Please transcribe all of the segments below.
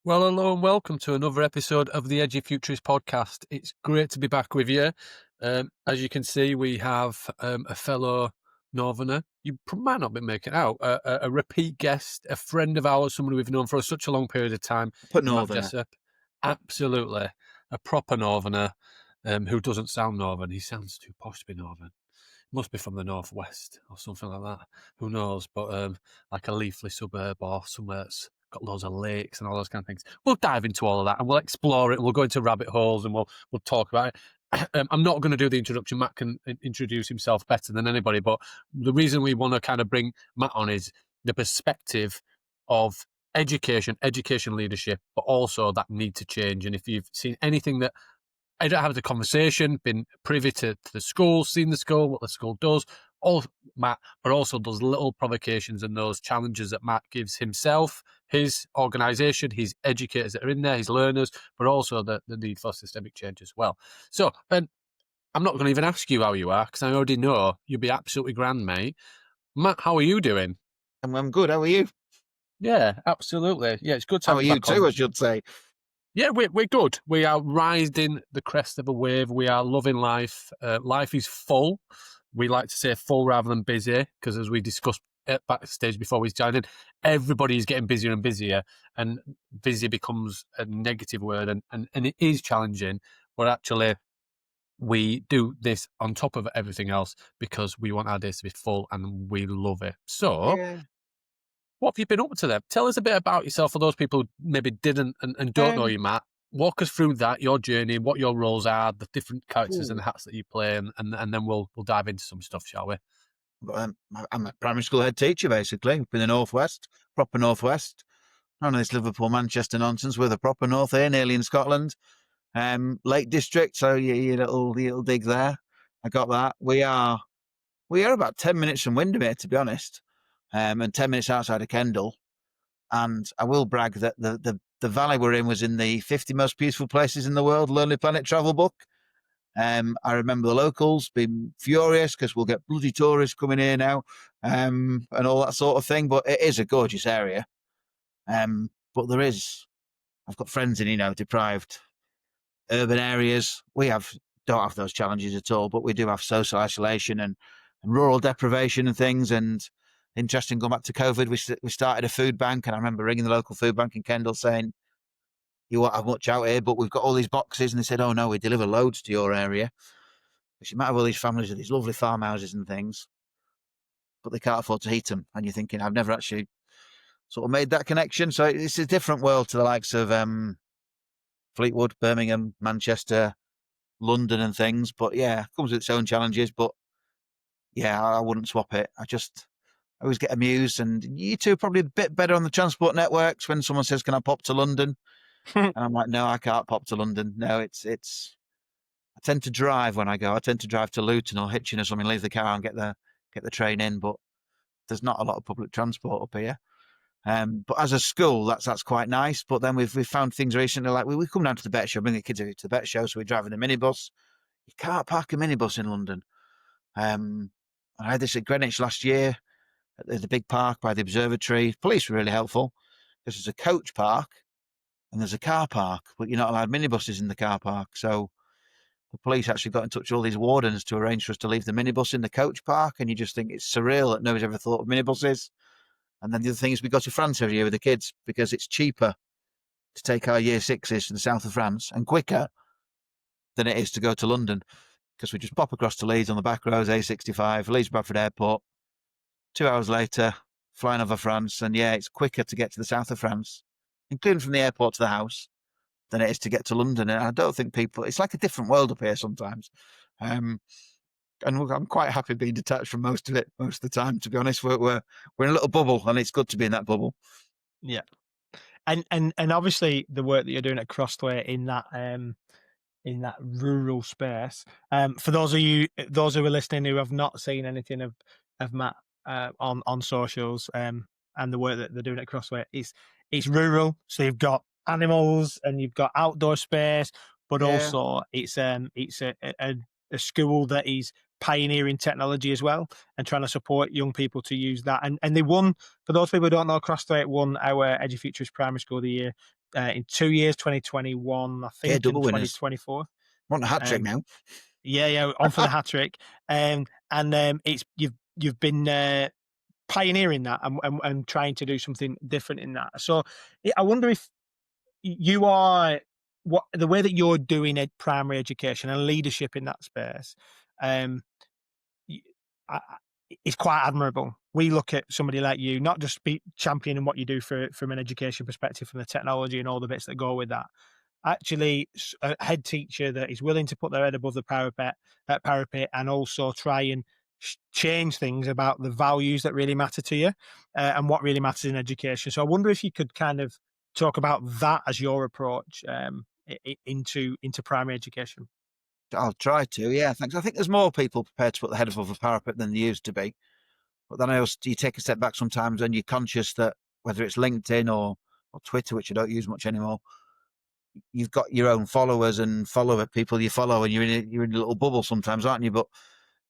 Well, hello and welcome to another episode of the Edufuturists podcast. It's great to be back with you. As you can see, we have a fellow Northerner. You might not be making out a repeat guest, a friend of ours, someone we've known for such a long period of time. Put Matt Northerner. Jessop, absolutely a proper Northerner who doesn't sound Northern. He sounds too posh to be Northern. Must be from the northwest or something like that. Who knows? But like a leafy suburb or somewhere that's got loads of lakes and all those kind of things. We'll dive into all of that and we'll explore it. And we'll go into rabbit holes and we'll talk about it. I'm not going to do the introduction. Matt can introduce himself better than anybody. But the reason we want to kind of bring Matt on is the perspective of education leadership, but also that need to change. And if you've seen anything that I don't have the conversation, been privy to the school, seen the school, what the school does, all Matt, but also those little provocations and those challenges that Matt gives himself, his organisation, his educators that are in there, his learners, but also the need for systemic change as well. So, Ben, I'm not going to even ask you how you are because I already know you'll be absolutely grand, mate. Matt, how are you doing? I'm good. How are you? Yeah, absolutely. Yeah, it's good to How have are you you back on. too, I should say. Yeah, we're good. We are riding the crest of a wave. We are loving life. Life is full. We like to say full rather than busy because, as we discussed backstage before we started, everybody is getting busier and busier, and busy becomes a negative word, and it is challenging. But actually, we do this on top of everything else because we want our days to be full and we love it. So, Yeah. what have you been up to then? Tell us a bit about yourself for those people who maybe didn't and don't know you, Matt. Walk us through that, your journey, what your roles are, the different characters and hats that you play, and then we'll dive into some stuff, shall we? I'm a primary school head teacher, basically, up in the Northwest, proper Northwest. None of this Liverpool, Manchester nonsense. We're the proper North here, nearly in Scotland. Lake District, so your little dig there. I got that. We are about 10 minutes from Windermere, to be honest, and 10 minutes outside of Kendal. And I will brag that the valley we're in was in the 50 most beautiful places in the world, Lonely Planet travel book. I remember the locals being furious because we'll get bloody tourists coming here now, and all that sort of thing. But it is a gorgeous area. But I've got friends in, deprived urban areas. Don't have those challenges at all, but we do have social isolation and rural deprivation and things. And interesting, going back to COVID, we started a food bank, and I remember ringing the local food bank in Kendal saying, you won't have much out here, but we've got all these boxes. And they said, oh no, we deliver loads to your area. Because you might have all these families with these lovely farmhouses and things, but they can't afford to heat them. And you're thinking, I've never actually sort of made that connection. So it's a different world to the likes of Fleetwood, Birmingham, Manchester, London and things. But yeah, it comes with its own challenges. But yeah, I wouldn't swap it. I always get amused. And you two are probably a bit better on the transport networks when someone says, can I pop to London? And I'm like, no, I can't pop to London. No, it's I tend to drive when I go. I tend to drive to Luton or Hitchin or something, leave the car and get the train in. But there's not a lot of public transport up here. But as a school, that's quite nice. But then we've found things recently, like we come down to the vet show, bring the kids to the vet show, so we're driving a minibus. You can't park a minibus in London. I had this at Greenwich last year at the big park by the observatory. Police were really helpful because there's a coach park and there's a car park, but you're not allowed minibuses in the car park. So the police actually got in touch with all these wardens to arrange for us to leave the minibus in the coach park. And you just think it's surreal that nobody's ever thought of minibuses. And then the other thing is we go to France every year with the kids because it's cheaper to take our year sixes to the south of France and quicker than it is to go to London, because we just pop across to Leeds on the back roads, A65, Leeds Bradford Airport. 2 hours later, flying over France. And yeah, it's quicker to get to the south of France, including from the airport to the house, than it is to get to London. And I don't think it's like a different world up here sometimes. And I'm quite happy being detached from most of it most of the time, to be honest. We're in a little bubble, and it's good to be in that bubble. Yeah. And obviously the work that you're doing at Crosthwaite in that rural space. For those who are listening who have not seen anything of Matt on socials, and the work that they're doing at Crosthwaite, it's rural. So you've got animals and you've got outdoor space, but also it's a school that is pioneering technology as well and trying to support young people to use that. And they won, for those people who don't know, Crosthwaite won our Edufuturists Primary School of the Year in 2 years, 2021, I think, double and winners. 2024. Want a hat trick now? Yeah, on for the hat trick. It's you've been pioneering that and trying to do something different in that. So I wonder if you are the way that you're doing primary education and leadership in that space. Is quite admirable. We look at somebody like you, not just championing what you do from an education perspective, from the technology and all the bits that go with that. Actually, a head teacher that is willing to put their head above the parapet and also try and change things about the values that really matter to you and what really matters in education. So I wonder if you could kind of talk about that as your approach into primary education. I'll try to. Yeah, thanks. I think there's more people prepared to put their head above the parapet than there used to be. But then you take a step back sometimes and you're conscious that whether it's LinkedIn or Twitter, which I don't use much anymore, you've got your own followers and people you follow, and you're in a little bubble sometimes, aren't you? But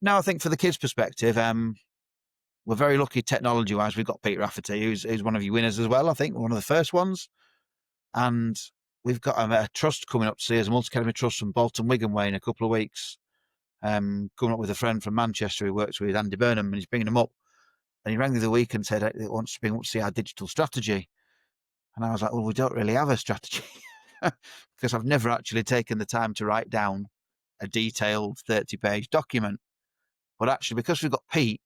no, I think for the kids' perspective, we're very lucky technology-wise. We've got Pete Rafferty, who's one of your winners as well. I think one of the first ones, and we've got a trust coming up to see us, a multi-academy trust from Bolton Wigan way in a couple of weeks. Coming up with a friend from Manchester who works with Andy Burnham, and he's bringing them up. And he rang the other week and said he wants to bring up to see our digital strategy. And I was like, well, we don't really have a strategy because I've never actually taken the time to write down a detailed 30-page document. But actually, because we've got Pete,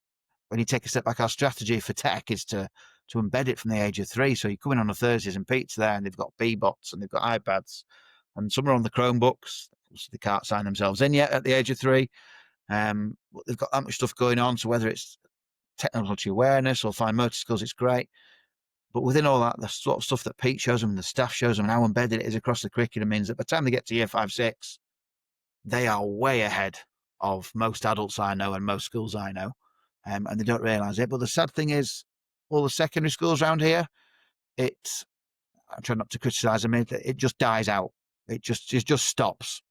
when you take a step back, our strategy for tech is to embed it from the age of 3. So you come in on a Thursdays and Pete's there, and they've got B-bots and they've got iPads, and some are on the Chromebooks. They can't sign themselves in yet at the age of 3. But they've got that much stuff going on. So whether it's technology awareness or fine motor skills, it's great. But within all that, the sort of stuff that Pete shows them and the staff shows them and how embedded it is across the curriculum means that by the time they get to year 5, 6, they are way ahead of most adults I know and most schools I know. And they don't realise it. But the sad thing is, all the secondary schools around here, I try not to criticise them, it just dies out. It just stops.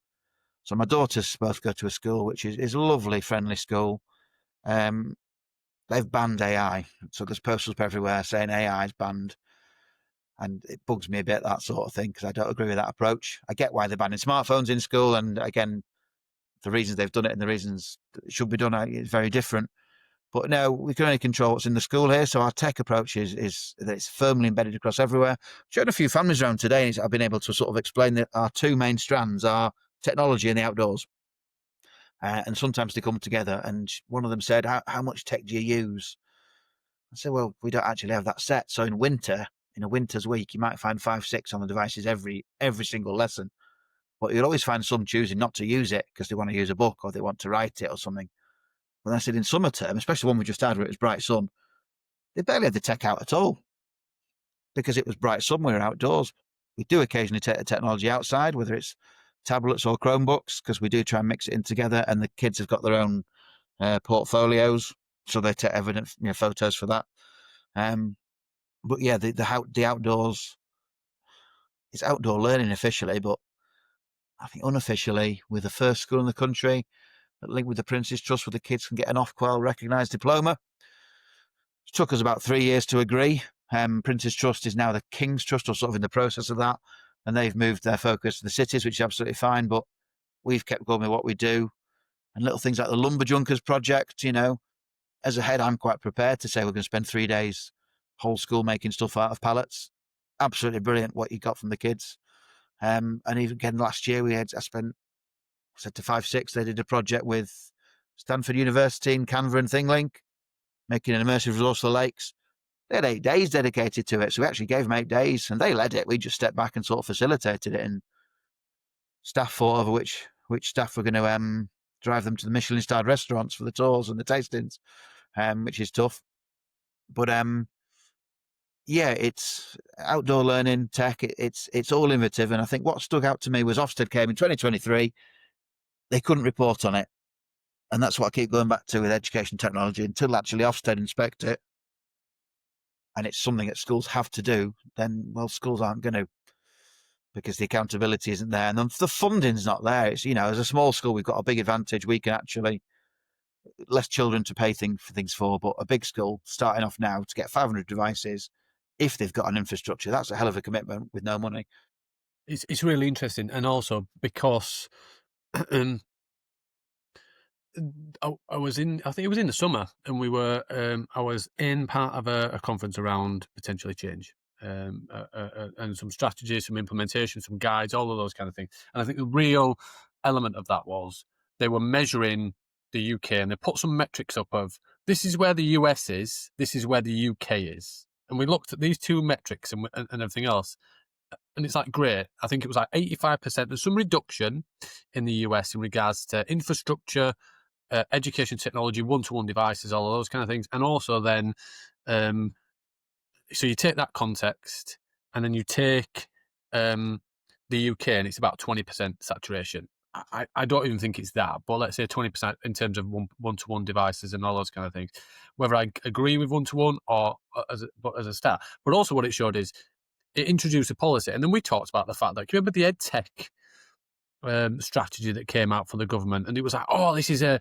So my daughters both go to a school which is a lovely, friendly school. They've banned AI. So there's posters everywhere saying AI is banned. And it bugs me a bit, that sort of thing, because I don't agree with that approach. I get why they're banning smartphones in school. And again, the reasons they've done it and the reasons it should be done is very different. But no, we can only control what's in the school here. So our tech approach is that it's firmly embedded across everywhere. Showed a few families around today, and I've been able to sort of explain that our 2 main strands are technology and the outdoors. And sometimes they come together, and one of them said, how much tech do you use? I said, well, we don't actually have that set. So in a winter's week, you might find 5, 6 on the devices every single lesson. But you'll always find some choosing not to use it because they want to use a book or they want to write it or something. But I said in summer term, especially one we just had where it was bright sun, they barely had the tech out at all because it was bright sun, we were outdoors. We do occasionally take the technology outside, whether it's tablets or Chromebooks, because we do try and mix it in together, and the kids have got their own portfolios, so they take evidence, photos for that. But yeah, the outdoors, it's outdoor learning officially, but I think unofficially, with the first school in the country that linked with the Prince's Trust, where the kids can get an Ofqual recognised diploma. It took us about 3 years to agree. Prince's Trust is now the King's Trust, or sort of in the process of that, and they've moved their focus to the cities, which is absolutely fine. But we've kept going with what we do, and little things like the Lumberjunkers project. As a head, I'm quite prepared to say we're going to spend 3 days, whole school, making stuff out of pallets. Absolutely brilliant what you got from the kids. And even again last year, I said to 5, 6, they did a project with Stanford University in Canva and ThingLink, making an immersive resource for the lakes. They had 8 days dedicated to it. So we actually gave them 8 days and they led it. We just stepped back and sort of facilitated it, and staff fought over which staff were going to drive them to the Michelin-starred restaurants for the tours and the tastings, which is tough. But yeah, it's outdoor learning, tech, it's all innovative. And I think what stuck out to me was Ofsted came in 2023. They couldn't report on it. And that's what I keep going back to with education technology. Until actually Ofsted inspect it, and it's something that schools have to do, then, well, schools aren't going to, because the accountability isn't there. And the funding's not there. It's, as a small school, we've got a big advantage. We can actually, less children to pay for things for, but a big school starting off now to get 500 devices, if they've got an infrastructure. That's a hell of a commitment with no money. It's really interesting, and also because I was in, I think it was in the summer, and we were, I was in part of a conference around potentially change, and some strategies, some implementation, some guides, all of those kind of things. And I think the real element of that was they were measuring the UK, and they put some metrics up of this is where the US is, this is where the UK is, and we looked at these two metrics and everything else. And it's like, great. I think it was like 85%. There's some reduction in the US in regards to infrastructure, education technology, one-to-one devices, all of those kind of things. And also then, so you take that context and then you take the UK and it's about 20% saturation. I don't even think it's that, but let's say 20% in terms of one-to-one devices and all those kind of things. Whether I agree with one-to-one or as a start. But also what it showed is it introduced a policy. And then we talked about the fact that, remember the EdTech strategy that came out for the government, and it was like, oh, this is a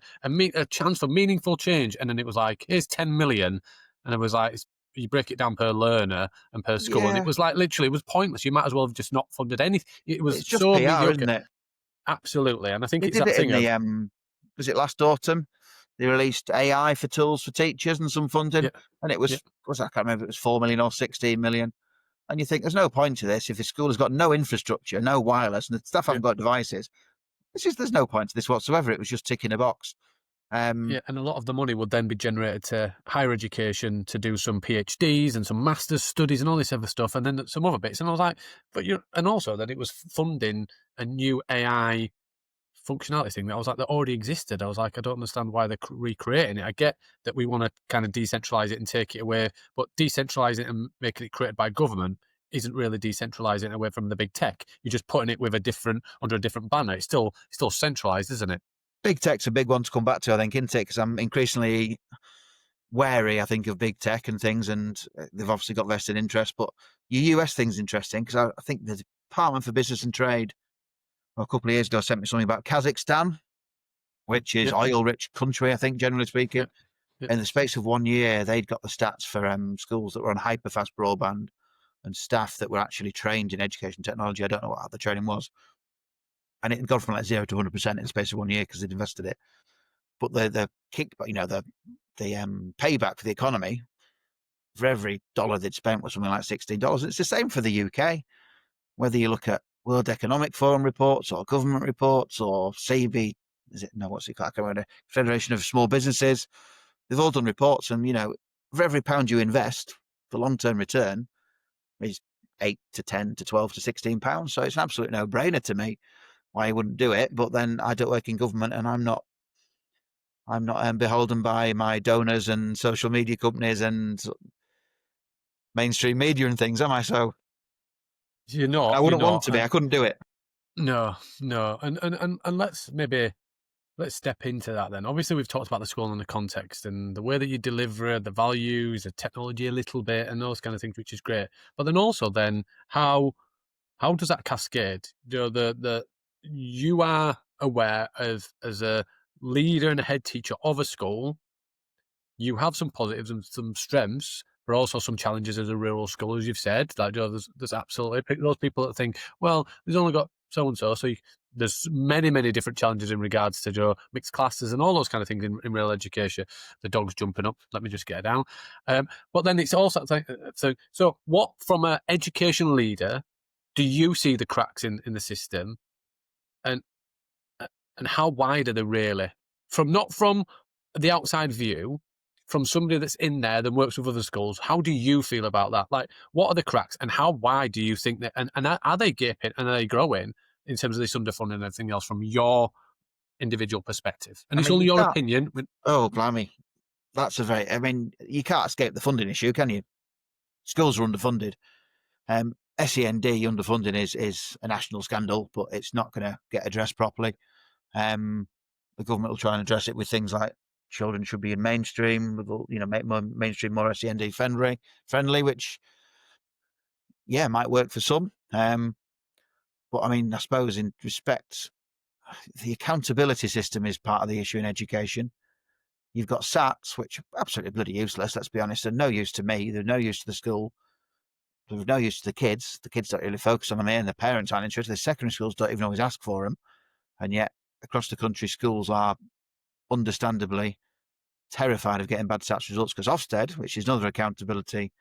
chance for meaningful change, and then it was like, here's 10 million, and it was like, you break it down per learner and per school, and it was like, literally, it was pointless. You might as well have just not funded anything. It was It's just so PR, mediocre. isn't it? Absolutely, and I think They it's did that it thing in of, the was it last autumn? They released AI for tools for teachers and some funding, and it was I can't remember if it was 4 million or 16 million. And you think there's no point to this if the school has got no infrastructure, no wireless, and the staff haven't got devices. There's no point to this whatsoever. It was just ticking a box. and a lot of the money would then be generated to higher education to do some PhDs and some master's studies and all this other stuff, and then some other bits. And I was like, and also that it was funding a new AI functionality thing that I was like, that already existed. I was like, I don't understand why they're recreating it. I get that we want to kind of decentralize it and take it away, but decentralize it and making it created by government isn't really decentralizing it away from the big tech. You're just putting it with under a different banner. It's still centralized, isn't it? Big tech's a big one to come back to, I think, isn't it? Because I'm increasingly wary, I think, of big tech and things, and they've obviously got vested interest. But your US thing's interesting because I think the Department for Business and Trade a couple of years ago sent me something about Kazakhstan, which is oil-rich country, I think, generally speaking. In the space of 1 year, they'd got the stats for schools that were on hyper-fast broadband and staff that were actually trained in education technology. I don't know what the training was. And it had gone from like 0 to 100% in the space of 1 year because they'd invested it. But the kickback, the payback for the economy for every dollar they'd spent was something like $16. It's the same for the UK. Whether you look at World Economic Forum reports or government reports or CB, what's it called? I can't remember, Federation of Small Businesses. They've all done reports, and for every pound you invest, the long-term return is 8 to 10 to 12 to 16 pounds. So it's an absolute no-brainer to me why you wouldn't do it. But then I don't work in government, and I'm not beholden by my donors and social media companies and mainstream media and things, am I? So You're not. I wouldn't want to be. I couldn't do it. No. And let's step into that then. Obviously, we've talked about the school and the context and the way that you deliver the values, the technology a little bit, and those kind of things, which is great. But then also, how does that cascade? You are aware of, as a leader and a head teacher of a school, you have some positives and some strengths, but also some challenges as a rural school, as you've said. Like, there's absolutely those people that think, well, there's only got so and so, there's many different challenges in regards to mixed classes and all those kind of things in real education. The dog's jumping up. Let me just get it down. But then it's also so what, from an education leader, do you see the cracks in the system, and how wide are they really? Not from the outside view, from somebody that's in there that works with other schools, how do you feel about that? Like, what are the cracks, and how wide do you think that, and are they gaping, and are they growing in terms of this underfunding and everything else from your individual perspective? And it's only your opinion. Oh, blimey. That's you can't escape the funding issue, can you? Schools are underfunded. SEND underfunding is a national scandal, but it's not going to get addressed properly. The government will try and address it with things like children should be in mainstream, make more mainstream, more SEND friendly, which, might work for some. But I suppose in respect, the accountability system is part of the issue in education. You've got SATs, which are absolutely bloody useless, let's be honest. They're no use to me. They're no use to the school. There's no use to the kids. The kids don't really focus on them, and the parents aren't interested. The secondary schools don't even always ask for them. And yet, across the country, schools are understandably terrified of getting bad SATs results, because Ofsted, which is another accountability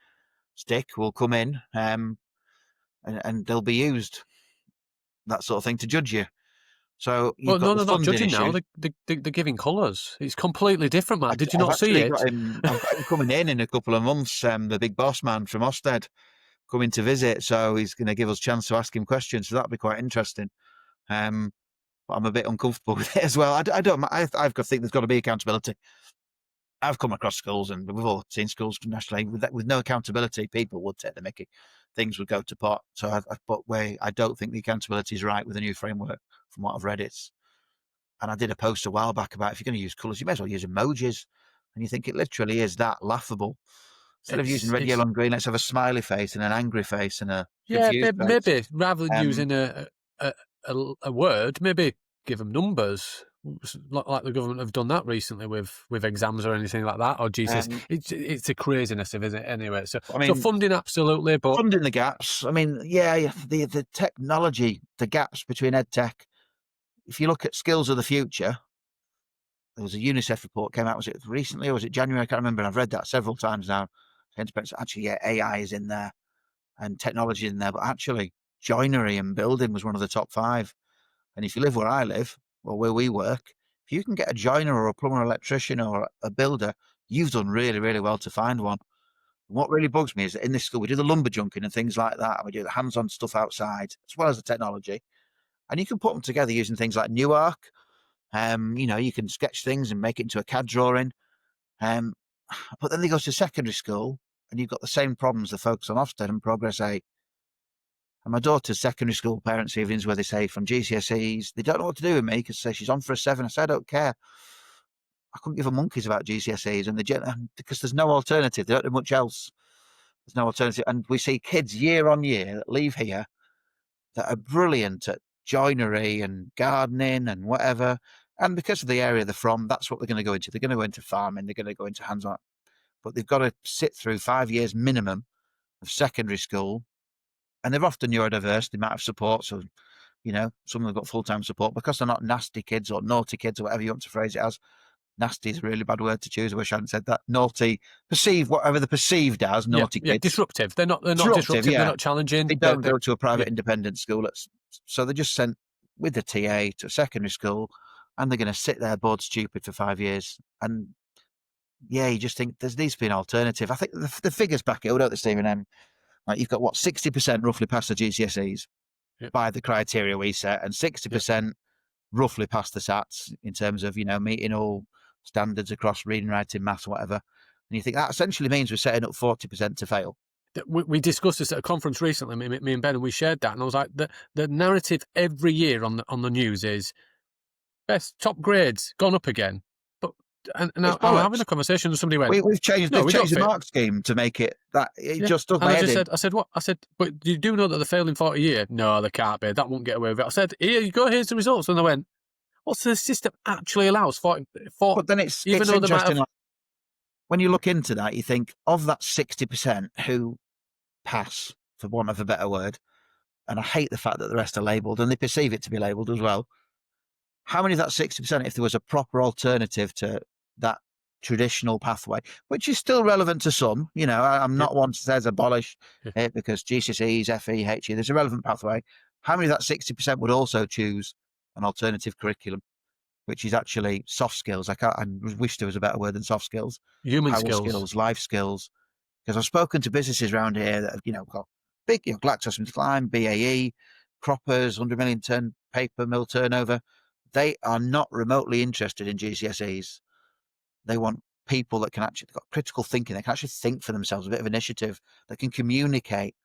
stick, will come in and they'll be used, that sort of thing, to judge you. So you've Well, got no, the they're not funding judging now. issue. They're giving colours. It's completely different, Matt. Did you I've not see actually it? got him. I've got him coming in a couple of months. The big boss man from Ofsted coming to visit, so he's going to give us a chance to ask him questions. So that'll be quite interesting. But I'm a bit uncomfortable with it as well. I don't. I've got to think there's got to be accountability. I've come across schools, and we've all seen schools nationally with no accountability. People would take the mickey. Things would go to pot. So, I don't think the accountability is right with the new framework. From what I've read, and I did a post a while back about, if you're going to use colours, you may as well use emojis. And you think it literally is that laughable. Instead of using red, yellow, and green, let's have a smiley face and an angry face and a confused face. Maybe rather than using a word, maybe give them numbers, like the government have done that recently with exams or anything like that, or GCSE. It's a craziness of it anyway. So, so funding, absolutely, but funding the gaps. I mean, the technology, the gaps between EdTech. If you look at skills of the future, there was a UNICEF report came out. Was it recently or was it January? I can't remember. And I've read that several times now. Actually, AI is in there and technology in there, but actually joinery and building was one of the top 5. And if you live where I live or where we work, if you can get a joiner or a plumber, or electrician or a builder, you've done really, really well to find one. And what really bugs me is that in this school, we do the lumber junking and things like that. And we do the hands-on stuff outside, as well as the technology. And you can put them together using things like Newark. You can sketch things and make it into a CAD drawing. But then they go to secondary school and you've got the same problems, the focus on Ofsted and Progress 8. And my daughter's secondary school parents' evenings where they say from GCSEs, they don't know what to do with me because they say she's on for a 7. I said, I don't care. I couldn't give a monkeys about GCSEs because there's no alternative. They don't do much else. There's no alternative. And we see kids year on year that leave here that are brilliant at joinery and gardening and whatever. And because of the area they're from, that's what they're going to go into. They're going to go into farming. They're going to go into hands-on. But they've got to sit through 5 years minimum of secondary school. And they're often neurodiverse. They might have support. So, some of them have got full-time support because they're not nasty kids or naughty kids or whatever you want to phrase it as. Nasty is a really bad word to choose. I wish I hadn't said that. Naughty, whatever they're perceived as, naughty kids. Disruptive. They're not disruptive. Yeah. They're not challenging. They don't go to a private independent school. So they're just sent with the TA to a secondary school, and they're going to sit there bored stupid for 5 years. And you just think there needs to be an alternative. I think the figures back it up, don't they, Stephen? Like you've got 60% roughly past the GCSEs by the criteria we set, and 60% roughly past the SATs in terms of meeting all standards across reading, writing, maths, whatever. And you think that essentially means we're setting up 40% to fail. We discussed this at a conference recently, me and Ben, and we shared that. And I was like, the narrative every year on the news is best top grades gone up again. But and I'm having a conversation with somebody. We've changed the mark scheme to make it that it just does. I said what? I said, but you do know that they're failing 40 a year? No, they can't be. That won't get away with it. I said, here you go. Here's the results. And they went, what's the system actually allows 40? But then it's interesting. When you look into that, you think of that 60% who pass, for want of a better word, and I hate the fact that the rest are labelled, and they perceive it to be labelled as well. How many of that 60%, if there was a proper alternative to that traditional pathway, which is still relevant to some, I'm not one that says abolish it because GCSEs, FE, HE, there's a relevant pathway. How many of that 60% would also choose an alternative curriculum, which is actually soft skills? I wish there was a better word than soft skills. Human skills, life skills. Because I've spoken to businesses around here that have, got big, GlaxoSmithKline, BAE, croppers, 100 million ton paper mill turnover. They are not remotely interested in GCSEs. They want people that can actually got critical thinking. They can actually think for themselves, a bit of initiative, that can communicate,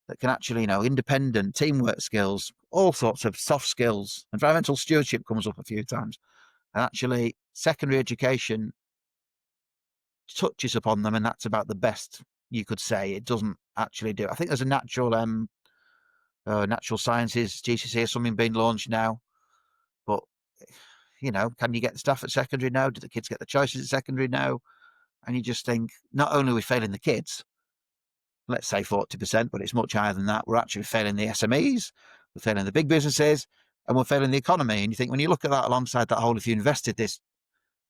that can actually, independent teamwork skills, all sorts of soft skills. Environmental stewardship comes up a few times. And actually, secondary education touches upon them, and that's about the best you could say. It doesn't actually do. I think there's a natural sciences GCSE or something being launched now, but can you get the staff at secondary now? Do the kids get the choices at secondary now? And you just think, not only are we failing the kids, let's say 40%, but it's much higher than that. We're actually failing the SMEs, we're failing the big businesses, and we're failing the economy. And you think, when you look at that alongside that whole, if you invested this,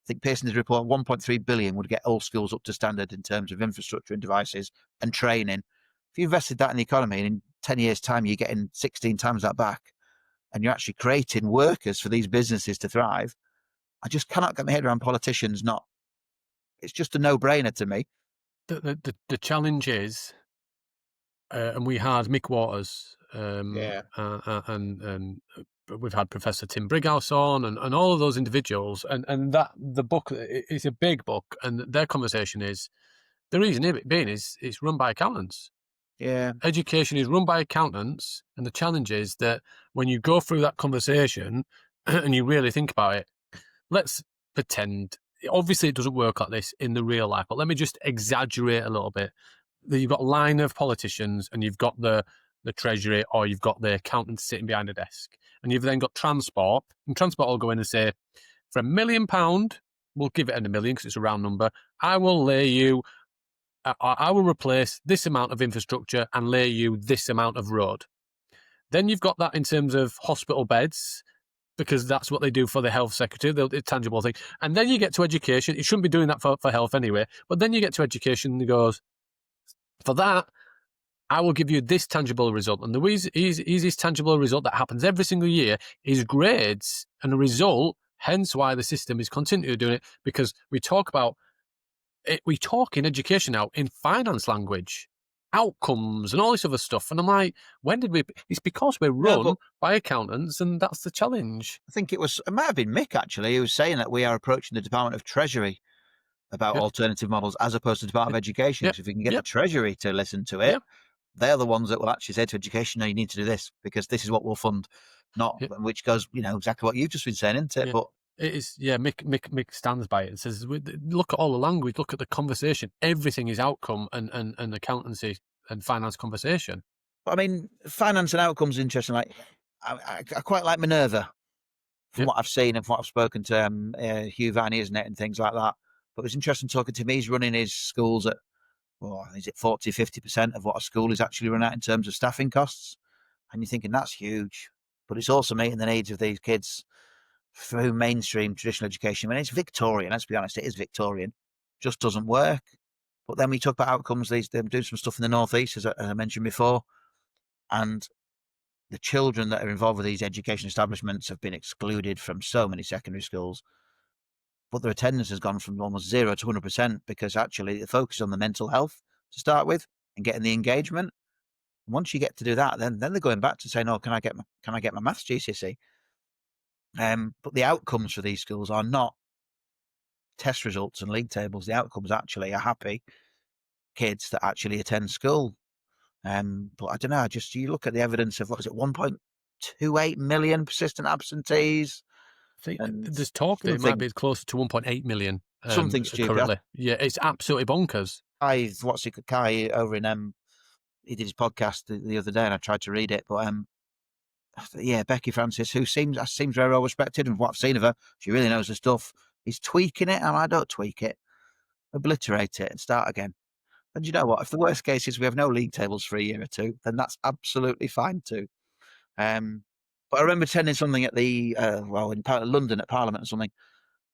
I think Pearson's report, 1.3 billion would get all schools up to standard in terms of infrastructure and devices and training. If you invested that in the economy, and in 10 years' time, you're getting 16 times that back, and you're actually creating workers for these businesses to thrive. I just cannot get my head around politicians not. It's just a no-brainer to me. The challenge is, and we had Mick Waters, Yeah. and we've had Professor Tim Brighouse on, and all of those individuals, and that the book is a big book, and their conversation is, the reason it being is it's run by accountants. Yeah. Education is run by accountants, and the challenge is that when you go through that conversation and you really think about it, let's pretend, obviously it doesn't work like this in the real life, but let me just exaggerate a little bit. You've got a line of politicians, and you've got the treasury, or you've got the accountant sitting behind a desk, and you've then got transport, and transport will go in and say, for £1 million, we'll give it a million because it's a round number, I will replace this amount of infrastructure and lay you this amount of road. Then you've got that in terms of hospital beds, because that's what they do for the health secretary, the tangible thing. And then you get to education. It shouldn't be doing that for health anyway. But then you get to education, and it goes, for that, I will give you this tangible result. And the easiest tangible result that happens every single year is grades and a result, hence why the system is continuing doing it, because we talk in education now in finance language, outcomes and all this other stuff. And I'm like, when did we? It's because we're run by accountants, and that's the challenge. I think it might have been Mick, actually, who was saying that we are approaching the Department of Treasury about alternative models as opposed to the Department of Education. So if we can get the Treasury to listen to it, they're the ones that will actually say to education, no, you need to do this because this is what we'll fund, not which goes, exactly what you've just been saying, isn't it? But it is, Mick stands by it and says, look at all the language, look at the conversation. Everything is outcome and accountancy and finance conversation. But I mean, finance and outcomes is interesting. Like, I quite like Minerva from what I've seen and from what I've spoken to Hugh Viney, isn't it, and things like that. But it was interesting talking to him. He's running his schools at, is it 40, 50% of what a school is actually run at in terms of staffing costs? And you're thinking that's huge. But it's also meeting the needs of these kids through mainstream traditional education. I mean, it's Victorian, let's be honest, it is Victorian. Just doesn't work. But then we talk about outcomes, they're doing some stuff in the Northeast, as I mentioned before. And the children that are involved with these education establishments have been excluded from so many secondary schools. But their attendance has gone from almost 0 to 100% because actually the focus is on the mental health to start with and getting the engagement. And once you get to do that, then they're going back to saying, "Oh, can I get my maths GCSE?" But the outcomes for these schools are not test results and league tables. The outcomes actually are happy kids that actually attend school. But I don't know. You look at the evidence of 1.28 million persistent absentees. There's talk that it might be closer to 1.8 million. Something stupid. Currently. Yeah, it's absolutely bonkers. Kai over in he did his podcast the other day, and I tried to read it, but Becky Francis, who seems very well respected, and what I've seen of her, she really knows the stuff. He's tweaking it, and I don't tweak it, obliterate it, and start again. And you know what? If the worst case is we have no league tables for a year or two, then that's absolutely fine too. But I remember attending something at the in London at Parliament or something,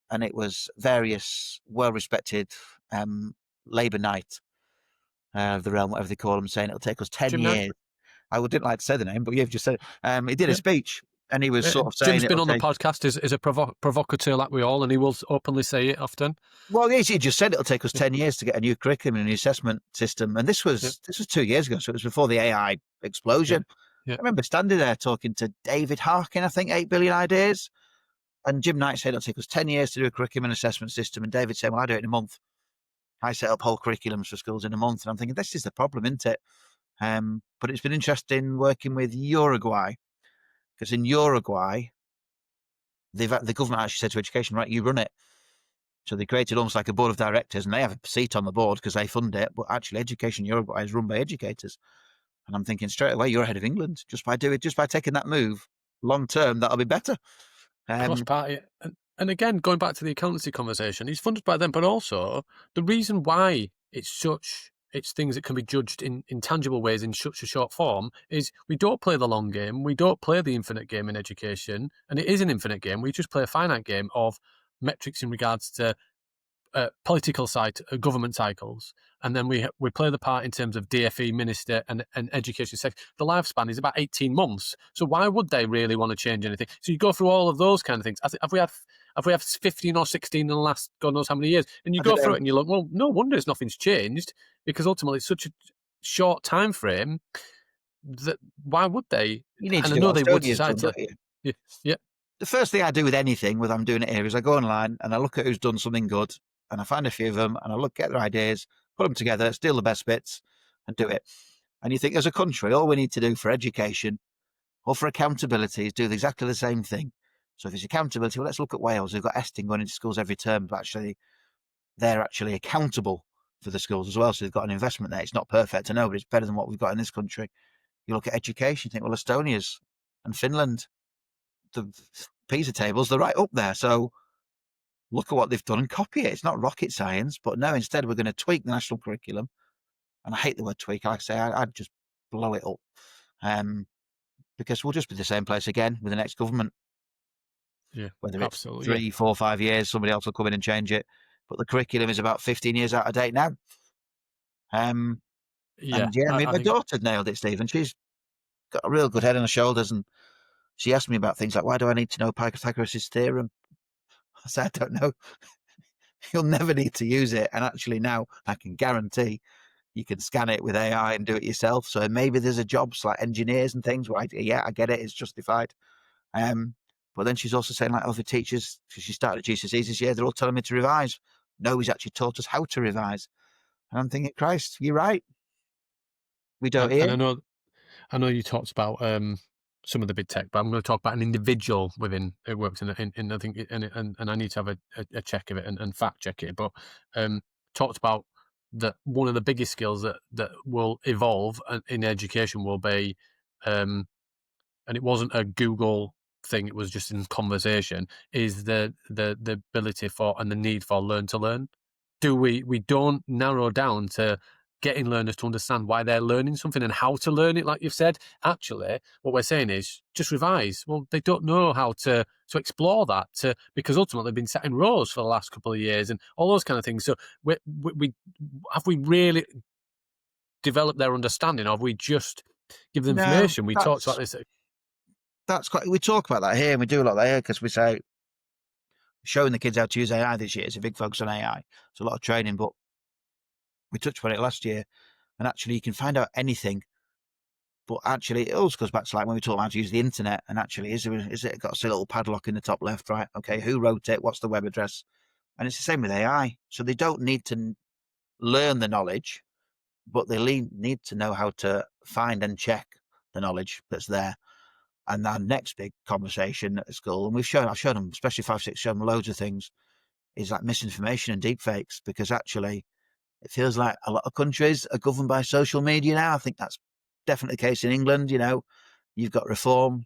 and it was various well-respected Labour Night of the realm, whatever they call them, saying it'll take us 10 years. I didn't like to say the name, but you've just said it. He did a speech, and he was sort of saying... Jim's been on the podcast, is a provocateur like we all, and he will openly say it often. Well, he just said it'll take us 10 years to get a new curriculum and a new assessment system, and this was 2 years ago, so it was before the AI explosion. I remember standing there talking to David Harkin, I think, 8 Billion Ideas, and Jim Knight said it'll take us 10 years to do a curriculum and assessment system, and David said, well, I do it in a month. I set up whole curriculums for schools in a month, and I'm thinking, this is the problem, isn't it? But it's been interesting working with Uruguay, because in Uruguay, the government actually said to education, right, you run it. So they created almost like a board of directors, and they have a seat on the board because they fund it. But actually, education in Uruguay is run by educators. And I'm thinking straight away, you're ahead of England just by taking that move. Long term, that'll be better. Cross party, and again, going back to the accountancy conversation, he's funded by them, but also the reason why it's such it's things that can be judged in tangible ways in such a short form, is we don't play the long game. We don't play the infinite game in education. And it is an infinite game. We just play a finite game of metrics in regards to political government cycles, and then we play the part in terms of DFE, minister, and education sector. The lifespan is about 18 months. So why would they really want to change anything? So you go through all of those kind of things. Have we had 15 or 16 in the last God knows how many years? And you go through it and you look, well, no wonder nothing's changed, because ultimately it's such a short time frame that why would they? You need and to I do know what they would Estonia's decide done, to. don't you? Yeah. The first thing I do with anything, whether I'm doing it here, is I go online and I look at who's done something good, and I find a few of them, and I look at their ideas, put them together, steal the best bits, and do it. And you think, as a country, all we need to do for education or for accountability is do exactly the same thing. So if it's accountability, well, let's look at Wales. They've got Esting going into schools every term, but actually they're actually accountable for the schools as well. So they've got an investment there. It's not perfect, I know, but it's better than what we've got in this country. You look at education, you think, well, Estonia's and Finland, the PISA tables, they're right up there. So look at what they've done and copy it. It's not rocket science, but no, instead we're going to tweak the national curriculum. And I hate the word tweak. Like I say, I'd just blow it up. Because we'll just be the same place again with the next government. Yeah, Whether it's absolutely. 3, 4, 5 years, somebody else will come in and change it. But the curriculum is about 15 years out of date now. And Yeah, I mean, I my think daughter nailed it, Stephen. She's got a real good head on her shoulders, and she asked me about things like, why do I need to know Pythagoras' theorem? I said, I don't know. You'll never need to use it. And actually now I can guarantee you can scan it with AI and do it yourself. So maybe there's a jobs like engineers and things where I get it. It's justified. But then she's also saying, like, other teachers, because she started GCSEs this year, they're all telling me to revise. Nobody's actually taught us how to revise. And I'm thinking, Christ, you're right. We don't hear. and I know you talked about some of the big tech, but I'm going to talk about an individual within it works in I think and I need to have a check of it and fact check it. But talked about that one of the biggest skills that will evolve in education will be, and it wasn't a Google thing; it was just in conversation. Is the ability for and the need for learn to learn? We don't narrow down to getting learners to understand why they're learning something and how to learn it, like you've said. Actually, what we're saying is just revise. Well, they don't know how to explore that, because ultimately they've been sat in rows for the last couple of years and all those kind of things. So we have we really developed their understanding, or have we just give them No, information? We talked about this. that's quite. We talk about that here, and we do a lot of that here because we say showing the kids how to use AI this year is a big focus on AI. It's a lot of training, but we touched on it last year, and actually you can find out anything. But actually, it also goes back to like when we talk about how to use the internet, and actually, is it got a little padlock in the top left, right? Okay, who wrote it? What's the web address? And it's the same with AI. So they don't need to learn the knowledge, but they need to know how to find and check the knowledge that's there. And our next big conversation at school, and I've shown them, especially 5, 6, shown them loads of things, is like misinformation and deepfakes, because actually it feels like a lot of countries are governed by social media now. I think that's definitely the case in England. You know, you've got Reform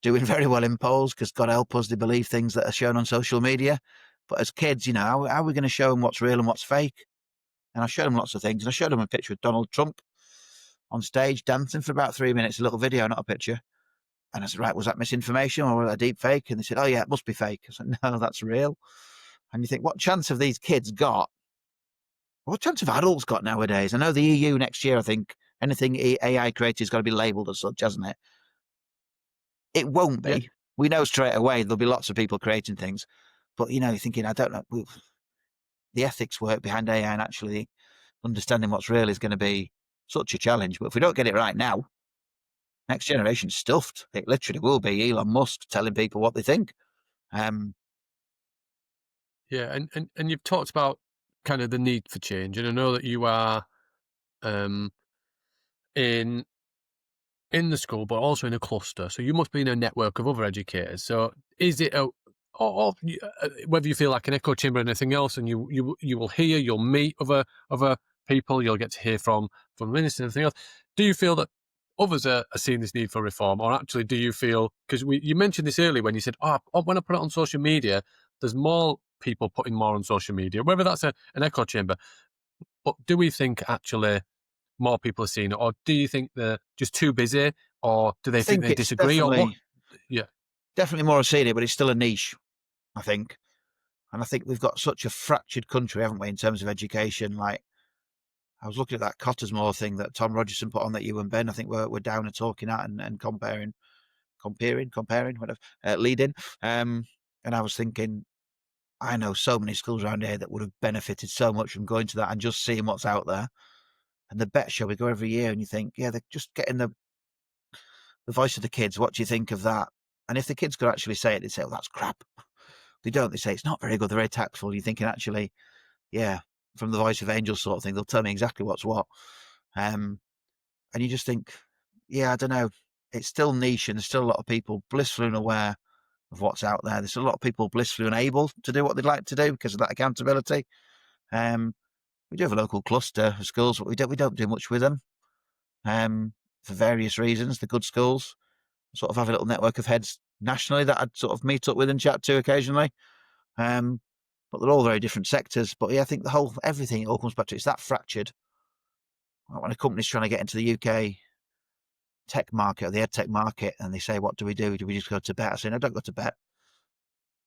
doing very well in polls because God help us, they believe things that are shown on social media. But as kids, you know, how are we going to show them what's real and what's fake? And I showed them lots of things. And I showed them a picture of Donald Trump on stage dancing for about 3 minutes, a little video, not a picture. And I said, right, was that misinformation or was that deep fake? And they said, oh, yeah, it must be fake. I said, no, that's real. And you think, what chance have these kids got? What chance have adults got nowadays? I know the EU next year, I think anything AI created has got to be labelled as such, hasn't it? It won't be. Yeah. We know straight away there'll be lots of people creating things. But, you know, you're thinking, I don't know, the ethics work behind AI and actually understanding what's real is going to be such a challenge. But if we don't get it right now, next generation's stuffed. It literally will be Elon Musk telling people what they think. Yeah, and you've talked about kind of the need for change, and I know that you are in the school, but also in a cluster. So you must be in a network of other educators. So is it whether you feel like an echo chamber or anything else, and you will hear, you'll meet other people, you'll get to hear from ministers and everything else. Do you feel that others are seeing this need for reform, or actually do you feel, because you mentioned this earlier when you said, when I put it on social media, there's more people putting more on social media, whether that's an echo chamber. But do we think actually more people are seeing it, or do you think they're just too busy, or do they I think think they it's disagree, or what? Yeah. definitely more seeing it, but it's still a niche, I think. And I think we've got such a fractured country, haven't we, in terms of education? Like, I was looking at that Cottesmore thing that Tom Rogerson put on that you and Ben, I think we're down and talking at and comparing, whatever, leading. And I was thinking, I know so many schools around here that would have benefited so much from going to that and just seeing what's out there. And the Bet Show, we go every year, and you think, yeah, they're just getting the voice of the kids. What do you think of that? And if the kids could actually say it, they'd say, "Oh, that's crap." They don't. They say it's not very good. They're very tactful. You're thinking, actually, yeah, from the voice of angels sort of thing. They'll tell me exactly what's what. And you just think, yeah, I don't know. It's still niche, and there's still a lot of people blissfully unaware of what's out there. There's a lot of people blissfully unable to do what they'd like to do because of that accountability. We do have a local cluster of schools, but we don't do much with them for various reasons. The good schools sort of have a little network of heads nationally that I'd sort of meet up with and chat to occasionally. But they're all very different sectors. But yeah, I think everything it all comes back to it's that fractured. Like when a company's trying to get into the UK tech market or the ed tech market, and they say, "What do we do? Do we just go to Bet?" I say, "No, don't go to Bet,"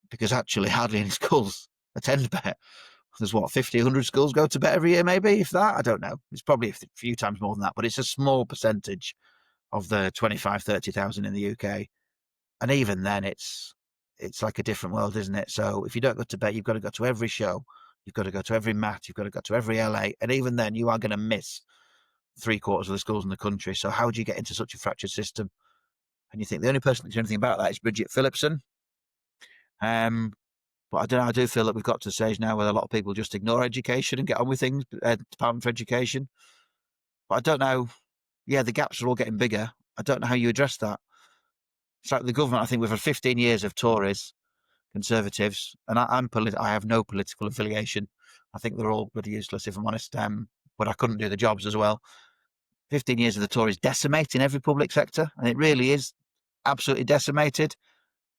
because actually hardly any schools attend Bet. There's 50, 100 schools go to Bet every year, maybe, if that. I don't know. It's probably a few times more than that, but it's a small percentage of the 25, 30,000 in the UK. And even then, it's like a different world, isn't it? So if you don't go to Bet, you've got to go to every show. You've got to go to every Matt. You've got to go to every LA. And even then, you are going to miss 3/4 of the schools in the country. So how do you get into such a fractured system? And you think the only person that can do anything about that is Bridget Phillipson. But I don't know. I do feel that we've got to a stage now where a lot of people just ignore education and get on with things. Department for Education. But I don't know. Yeah, the gaps are all getting bigger. I don't know how you address that. It's like the government. I think we've had 15 years of Tories, Conservatives, and I have no political affiliation. I think they're all bloody useless, if I'm honest. But I couldn't do the jobs as well. 15 years of the Tories decimating every public sector, and it really is absolutely decimated.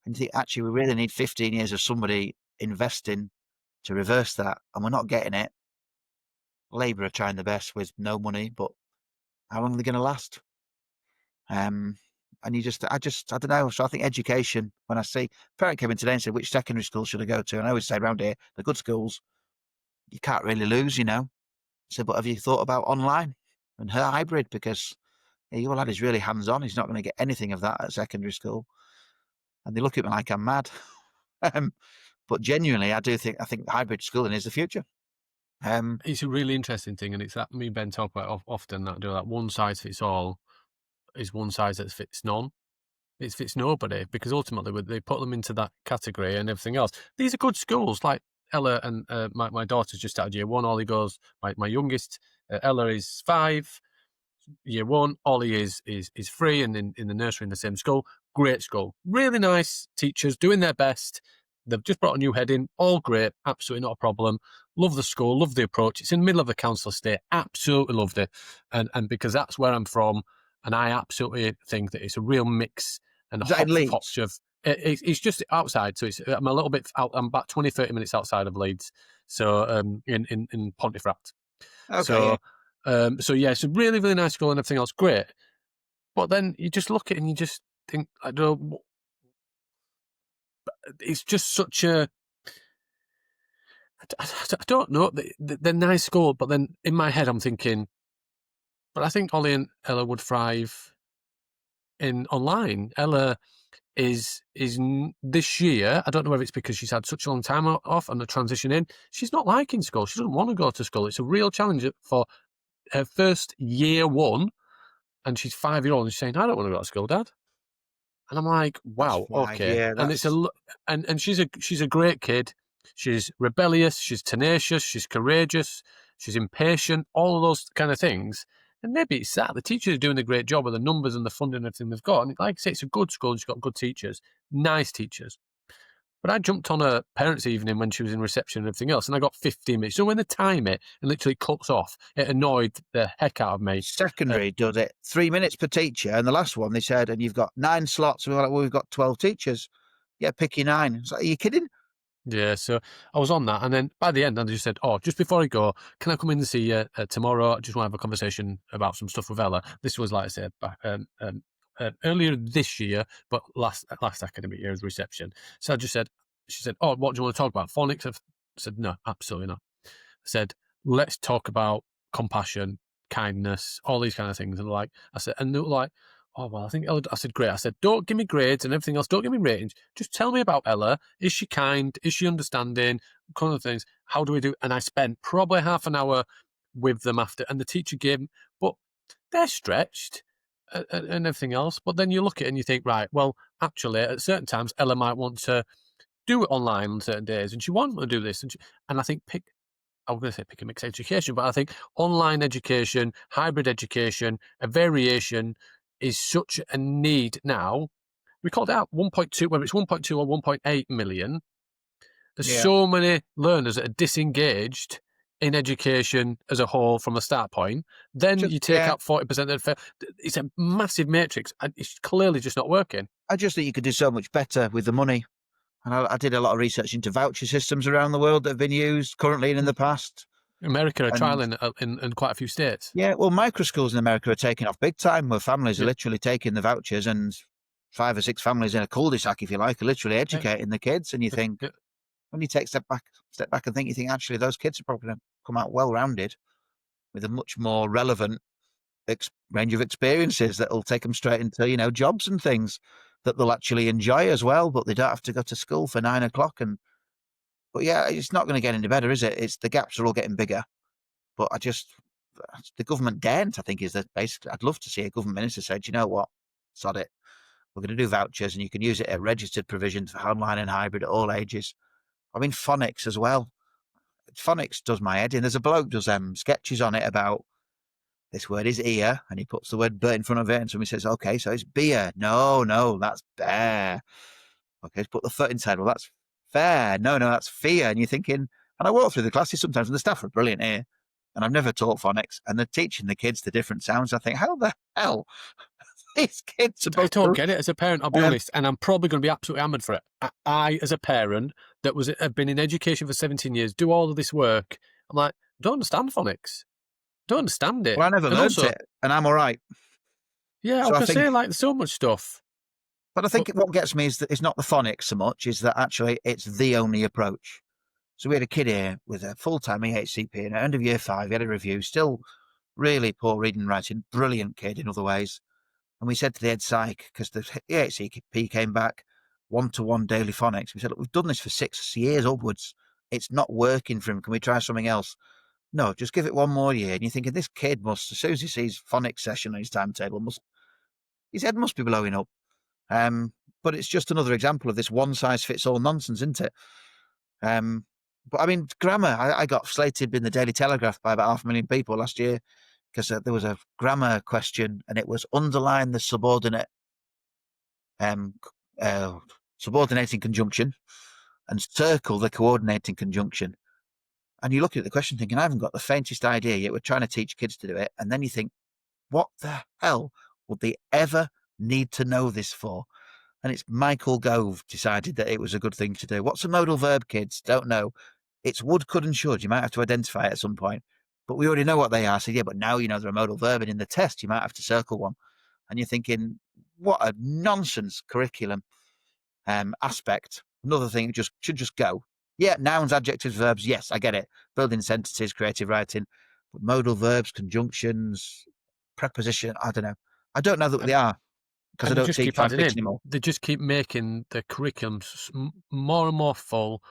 And you think, actually, we really need 15 years of somebody investing to reverse that, and we're not getting it. Labour are trying their best with no money, but how long are they going to last? And I don't know. So I think education, when I see a parent came in today and said, which secondary school should I go to? And I always say around here, the good schools, you can't really lose, you know. So, but have you thought about online and her hybrid? Because your lad is really hands-on. He's not going to get anything of that at secondary school. And they look at me like I'm mad. But genuinely, I think hybrid schooling is the future. It's a really interesting thing, and it's that me and Ben talk about often, that one size fits all is one size that fits none. It fits nobody, because ultimately they put them into that category and everything else. These are good schools, like Ella and my daughter's just out of year one. Ollie goes, my youngest, Ella is 5, year one. Ollie is 3 and in the nursery in the same school. Great school. Really nice teachers doing their best. They've just brought a new head in. All great. Absolutely not a problem. Love the school. Love the approach. It's in the middle of the council estate. Absolutely loved it. And because that's where I'm from, and I absolutely think that it's a real mix and a hodgepodge of... It's just outside, so I'm a little bit out. I'm about 20, 30 minutes outside of Leeds, so in Pontefract. Okay. So yeah, it's a really, really nice school and everything else, great. But then you just look at it and you just think, I don't know, it's just such a... I don't know. They're nice school, but then in my head I'm thinking, but I think Ollie and Ella would thrive in online. Ella is this year, I don't know whether it's because she's had such a long time off and the transition in, she's not liking school. She doesn't want to go to school. It's a real challenge for her first year one, and she's 5-year-old and she's saying, I don't want to go to school, Dad. And I'm like, wow, okay. Yeah, and it's and she's a great kid. She's rebellious, she's tenacious, she's courageous, she's impatient, all of those kind of things. And maybe it's that. The teachers are doing a great job with the numbers and the funding and everything they've got. And like I say, it's a good school and she's got good teachers, nice teachers. But I jumped on a parents' evening when she was in reception and everything else, and I got 15 minutes. So when they time it and literally cuts off, it annoyed the heck out of me. Secondary does it 3 minutes per teacher, and the last one they said, and you've got 9 slots. And we were like, well, we've got 12 teachers. Yeah, pick your 9. It's like, are you kidding? Yeah, so I was on that, and then by the end, I just said, "Oh, just before I go, can I come in and see you tomorrow? I just want to have a conversation about some stuff with Ella." This was, like I said, back, earlier this year, but last academic year's reception. So I just said, she said, "Oh, what do you want to talk about? Phonics?" I said, "No, absolutely not." I said, "Let's talk about compassion, kindness, all these kind of things." And like I said, and they were like, "Oh well, I think Ella." I said, "Great." I said, "Don't give me grades and everything else. Don't give me ratings. Just tell me about Ella. Is she kind? Is she understanding? Kind of things. How do we do?" And I spent probably half an hour with them after, and the teacher gave them, but they're stretched and everything else. But then you look at it and you think, right, well, actually, at certain times, Ella might want to do it online on certain days, and she wants to do this, and I think I was going to say pick a mixed education, but I think online education, hybrid education, a variation is such a need now. We called out 1.2, whether it's 1.2 or 1.8 million. There's Yeah. so many learners that are disengaged in education as a whole from the start point. Then you take out 40% of the it's a massive matrix, and it's clearly just not working. I just think you could do so much better with the money. And I did a lot of research into voucher systems around the world that have been used currently and in the past. America are And trialing in quite a few states. yeah, well, microschools in America are taking off big time, where families are Yeah. literally taking the vouchers, and 5 or 6 families in a cul-de-sac, if you like, are literally educating the kids. And you think, Yeah. when you take a step back and think, you think actually those kids are probably going to come out well-rounded with a much more relevant range of experiences that will take them straight into, you know, jobs and things that they'll actually enjoy as well, but they don't have to go to school for 9 o'clock. But yeah, it's not going to get any better, is it? It's the gaps are all getting bigger. But the government daren't, I think, is that basically, I'd love to see a government minister say, do you know what? Sod it. We're going to do vouchers, and you can use it at registered provisions for online and hybrid at all ages. I mean, phonics as well. Phonics does my head in. There's a bloke does sketches on it about this word is ear, and he puts the word "but" in front of it, and somebody says, okay, so it's beer. No, that's bear. Okay, put the foot inside. Well, that's fair. No, that's fear. And you're thinking, and I walk through the classes sometimes, and the staff are brilliant here, and I've never taught phonics, and they're teaching the kids the different sounds. I think, how the hell these kids I supposed don't to? get it as a parent, I'll be honest, and I'm probably going to be absolutely hammered for it. I, as a parent that have been in education for 17 years, do all of this work, I'm like, don't understand phonics. Don't understand it. Well, I never And learnt also, it, and I'm all right. yeah, I So was I going to think, say, like, there's so much stuff. but I think what gets me is that it's not the phonics so much, is that actually it's the only approach. So we had a kid here with a full-time EHCP, and at the end of year 5, he had a review, still really poor reading and writing, brilliant kid in other ways. And we said to the head psych, because the EHCP came back, 1-to-1 daily phonics. We said, look, we've done this for 6 years upwards. It's not working for him. Can we try something else? No, just give it one more year. And you're thinking, this kid must, as soon as he sees phonics session on his timetable, his head must be blowing up. But it's just another example of this one-size-fits-all nonsense, isn't it? But I mean, grammar, I got slated in the Daily Telegraph by about 500,000 people last year because there was a grammar question, and it was underline the subordinating conjunction and circle the coordinating conjunction. And you look at the question thinking, I haven't got the faintest idea, yet we're trying to teach kids to do it. And then you think, what the hell would they ever need to know this for? And it's Michael Gove decided that it was a good thing to do. What's a modal verb, kids? Don't know. It's would, could, and should. You might have to identify it at some point. But we already know what they are. So yeah, but now you know they're a modal verb, and in the test you might have to circle one. And you're thinking, what a nonsense curriculum aspect. Another thing should just go. Yeah, nouns, adjectives, verbs. Yes, I get it. Building sentences, creative writing. But modal verbs, conjunctions, preposition, I don't know. I don't know that they are, because I And they don't just teach keep adding 5-6 in. anymore. They just keep making the curriculum more and more full,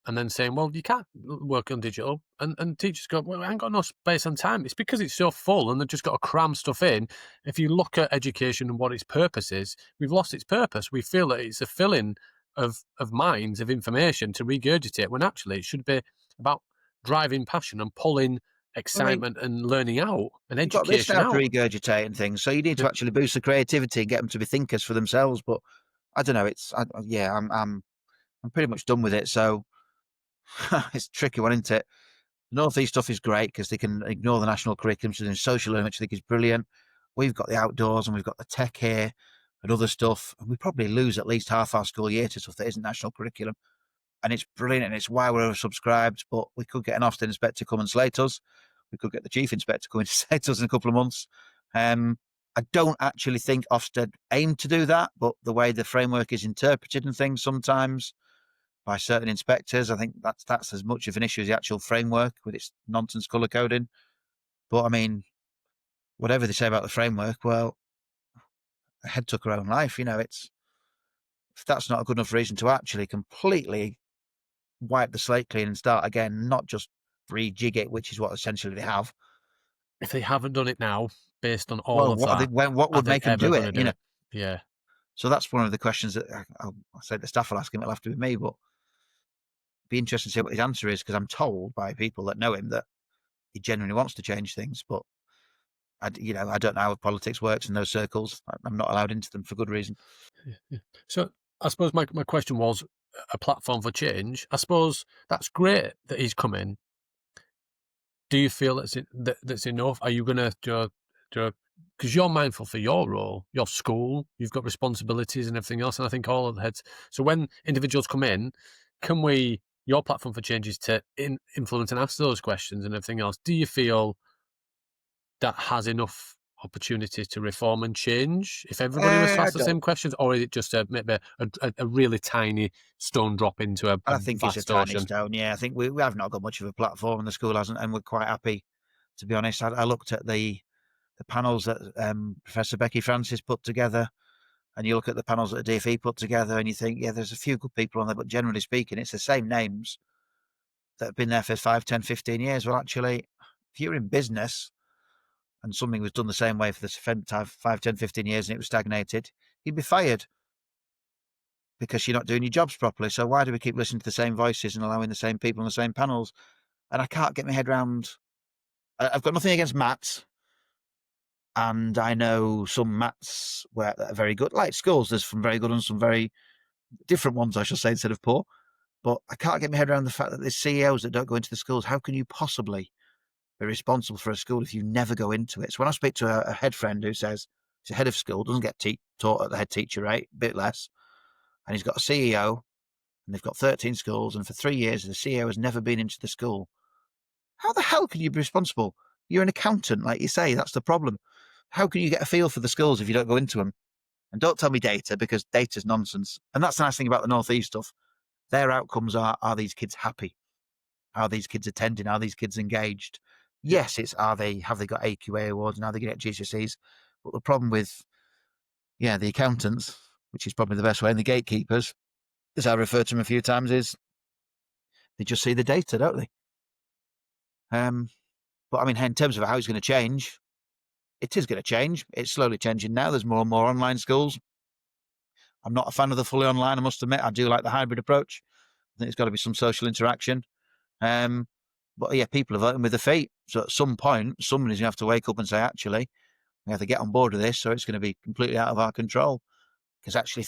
and then saying, well, you can't work on digital. And teachers go, well, I ain't got no space and time. It's because it's so full and they've just got to cram stuff in. If you look at education and what its purpose is, we've lost its purpose. We feel that it's a filling of minds, of information to regurgitate, when actually it should be about driving passion and pulling I mean, excitement and learning out and you've got this education now to out. regurgitate and things, so you need to Yeah. actually boost the creativity and get them to be thinkers for themselves. But I don't know. I'm pretty much done with it. So it's a tricky one, isn't it? The Northeast stuff is great because they can ignore the national curriculum, so doing social learning, which I think is brilliant. We've got the outdoors and we've got the tech here and other stuff, and we probably lose at least half our school year to stuff that isn't national curriculum. and it's brilliant, and it's why we're oversubscribed. But we could get an Ofsted inspector come and slate us. We could get the chief inspector come and slate us in a couple of months. I don't actually think Ofsted aim to do that, but the way the framework is interpreted and things sometimes by certain inspectors, I think that's as much of an issue as the actual framework with its nonsense colour coding. But I mean, whatever they say about the framework, well, a head took her own life. If that's not a good enough reason to actually completely wipe the slate clean and start again, not just rejig it, which is what essentially they have. If they haven't done it now, based on all of that, what would make them do it? Yeah. So that's one of the questions that I'll say the staff will ask him. It'll have to be me, but it'd be interesting to see what his answer is, because I'm told by people that know him that he genuinely wants to change things, but I don't know how politics works in those circles. I'm not allowed into them for good reason. Yeah. So I suppose my question was a platform for change. I suppose that's great that he's come in. Do you feel that's enough? Are you going to do because you're mindful for your role, your school, you've got responsibilities and everything else, and I think all of the heads. So when individuals come in, your platform for change is to influence and ask those questions and everything else. Do you feel that has enough opportunity to reform and change if everybody was to ask the same questions, or is it just maybe a really tiny stone drop into a I think it's a vast tiny ocean? stone. Yeah, I think we have not got much of a platform, and the school hasn't, and we're quite happy, to be honest. I looked at the panels that Professor Becky Francis put together, and you look at the panels that the DFE put together, and you think, yeah, there's a few good people on there, but generally speaking, it's the same names that have been there for 5, 10, 15 years. Well, actually, if you're in business and something was done the same way for the 5, 10, 15 years and it was stagnated, you'd be fired because you're not doing your jobs properly. So why do we keep listening to the same voices and allowing the same people on the same panels? And I can't get my head around. I've got nothing against Matt's, and I know some Matt's that are very good. Like schools, there's some very good and some very different ones, I should say, instead of poor. But I can't get my head around the fact that there's CEOs that don't go into the schools. How can you possibly be responsible for a school if you never go into it? So when I speak to a head friend who says he's a head of school, doesn't get taught at the head teacher rate, a bit less, and he's got a CEO, and they've got 13 schools, and for 3 years the CEO has never been into the school. How the hell can you be responsible? You're an accountant, like you say. That's the problem. How can you get a feel for the schools if you don't go into them? And don't tell me data, because data's nonsense. And that's the nice thing about the North East stuff. Their outcomes are these kids happy? Are these kids attending? Are these kids engaged? Yes, it's have they got AQA awards and are they getting GCSEs? But the problem with the accountants, which is probably the best way, and the gatekeepers, as I referred to them a few times, is they just see the data, don't they? But I mean, in terms of how it's going to change, it is going to change. It's slowly changing now. There's more and more online schools. I'm not a fan of the fully online, I must admit. I do like the hybrid approach. I think there's got to be some social interaction. But yeah, people are voting with their feet. So at some point, somebody's going to have to wake up and say, actually, we have to get on board with this, so it's going to be completely out of our control. Because actually,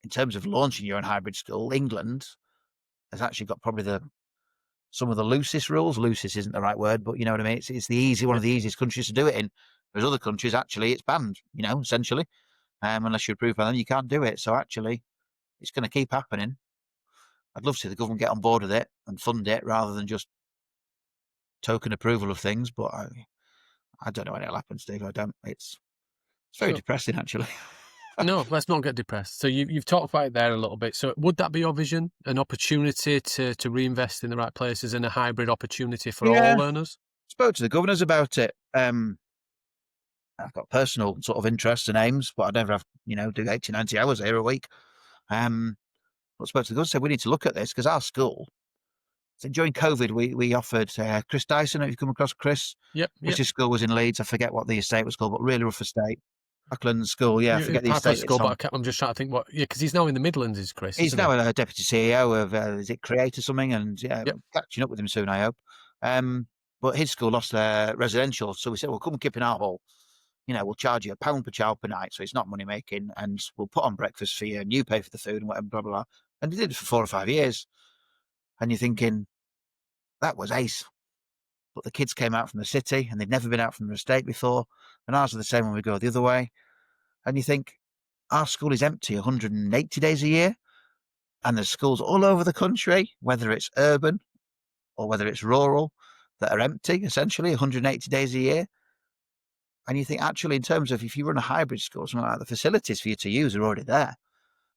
in terms of launching your own hybrid school, England has actually got probably some of the loosest rules. Loosest isn't the right word, but you know what I mean? It's one of the easiest countries to do it in. Whereas other countries, actually, it's banned, essentially. Unless you're approved by them, you can't do it. So actually, it's going to keep happening. I'd love to see the government get on board with it and fund it rather than just token approval of things. But I don't know when it'll happen, Steve. I don't. It's very depressing, actually. No, let's not get depressed. So you've talked about it there a little bit. So would that be your vision? An opportunity to reinvest in the right places and a hybrid opportunity for all learners? Spoke to the governors about it. I've got personal sort of interests and aims, but I'd never have, do 80, 90 hours here a week. But spoke to the governors, said we need to look at this because our school, so during COVID, we offered Chris Dyson. Have you come across Chris? Yep. His school was in Leeds. I forget what the estate was called, but really rough estate. Parkland School, I forget the estate. School, but I'm just trying to think because he's now in the Midlands, is Chris? He's now a deputy CEO of, is it Create or something? And catching up with him soon, I hope. But his school lost their residential, so we said, well, come and keep in our hall. We'll charge you £1 per child per night, so it's not money making, and we'll put on breakfast for you, and you pay for the food and whatever, blah, blah, blah. And they did it for 4 or 5 years. And you're thinking, that was ace. But the kids came out from the city, and they'd never been out from the estate before, and ours are the same when we go the other way. And you think, our school is empty 180 days a year, And there's schools all over the country, whether it's urban or whether it's rural, that are empty, essentially, 180 days a year. And you think, actually, in terms of if you run a hybrid school, something like that, the facilities for you to use are already there,